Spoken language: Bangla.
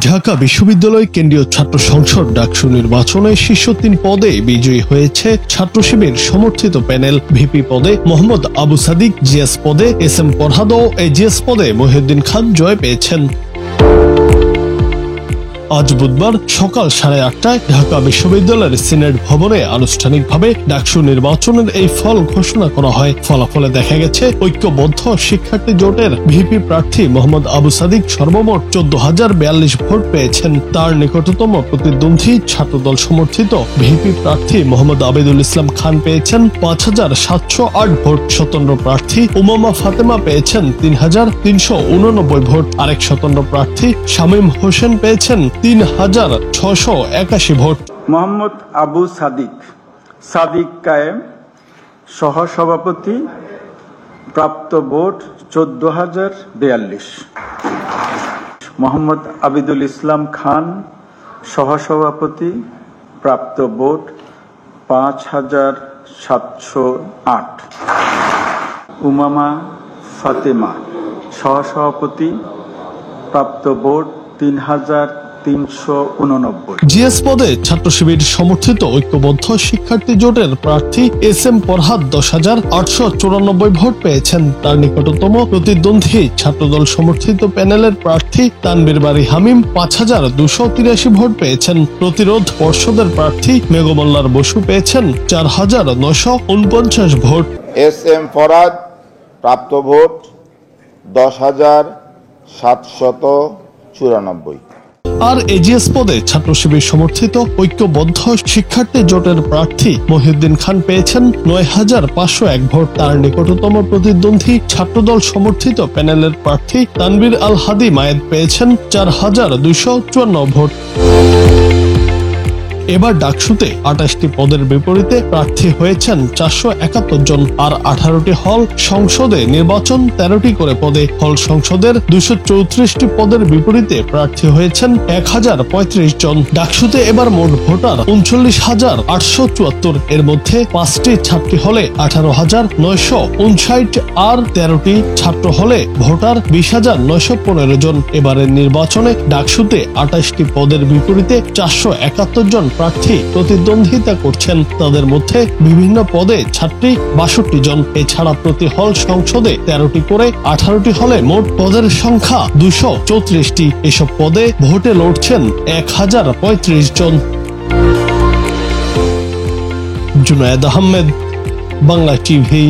ঢাকা বিশ্ববিদ্যালয় কেন্দ্রীয় ছাত্র সংসদ ডাকসু নির্বাচনে শীর্ষ ৩ পদে বিজয়ী হয়েছে ছাত্র শিবির সমর্থিত প্যানেল। ভিপি পদে মোহাম্মদ আবু সাদিক, জিএস পদে SM ফরহাদ ও এজিএস পদে মহিউদ্দিন খান জয় পেয়েছেন। আজ বুধবার সকাল 8:30টায় ঢাকা বিশ্ববিদ্যালয়ের সিনেট ভবনে আনুষ্ঠানিকভাবে ডাকসু নির্বাচনের এই ফল ঘোষণা করা হয়। ফলাফলে দেখা গেছে ঐক্যবদ্ধ শিক্ষার্থী জোটের ভিপি প্রার্থী মোহাম্মদ আবু সাদিক সর্বমোট 14,042 ভোট পেয়েছেন। তার নিকটতম প্রতিদ্বন্দ্বী ছাত্রদল সমর্থিত ভিপি প্রার্থী মোহাম্মদ আবেদুল ইসলাম খান পেয়েছেন 5,708 ভোট। স্বতন্ত্র প্রার্থী উমামা ফাতেমা পেয়েছেন 3,389 ভোট। আরেক স্বতন্ত্র প্রার্থী শামীম হোসেন পেয়েছেন 3,681 ভোট। মোহাম্মদ আবু সাদিক কায়েম সহসভাপতি, প্রাপ্ত ভোট 14,042। মোহাম্মদ আবিদুল ইসলাম খান সহসভাপতি, প্রাপ্ত ভোট 5,708। উমামা ফাতেমা সহসভাপতি, প্রাপ্ত ভোট 3,389। জিএস পদে ছাত্র শিবির সমর্থিত ঐক্যবদ্ধ শিক্ষার্থী জোটের প্রার্থী SM ফরহাদ 10,894 ভোট পেয়েছেন। তার নিকটতম প্রতিদ্বন্দ্বী ছাত্রদল সমর্থিত প্যানেলের প্রার্থী তানবীর বারী হামিম 5,283 ভোট পেয়েছেন। প্রতিরোধ পর্ষদের প্রার্থী মেঘমল্লার বসু পেয়েছেন 4,949 ভোট। SM ফরহাদ প্রাপ্ত ভোট 10,794। আর এজিএস পদে ছাত্র শিবির সমর্থিত ঐক্যবদ্ধ শিক্ষার্থী জোটের প্রার্থী মহিউদ্দিন খান পেয়েছেন 9,501 ভোট। তার নিকটতম প্রতিদ্বন্দ্বী ছাত্রদল সমর্থিত প্যানেলের প্রার্থী তানবীর আল হাদি মায়েদ পেয়েছেন 4,254 ভোট। এবার ডাকসুতে 28টি পদের বিপরীতে প্রার্থী হয়েছেন 471 জন। আর 18টি হল সংসদে নির্বাচন 13টি করে পদে। হল সংসদের 234টি পদের বিপরীতে প্রার্থী হয়েছেন 1,035 জন। ডাকসুতে এবার মোট ভোটার 39,874। এর মধ্যে 5টি ছাত্রী হলে 18,959 আর 13টি ছাত্র হলে ভোটার 20,915 জন। এবারের নির্বাচনে ডাকসুতে 28টি পদের বিপরীতে 471 জন প্রার্থী প্রতিদ্বন্দ্বিতা করছেন। তাদের মধ্যে বিভিন্ন পদে ছাত্রী 62 জন। এছাড়া প্রতি হল সংসদে 13টি করে 18টি হলে মোট পদের সংখ্যা 234টি। এসব পদে ভোটে লড়ছেন 1,035 জন। জুনায়েদ আহমেদ, বাংলা টিভি।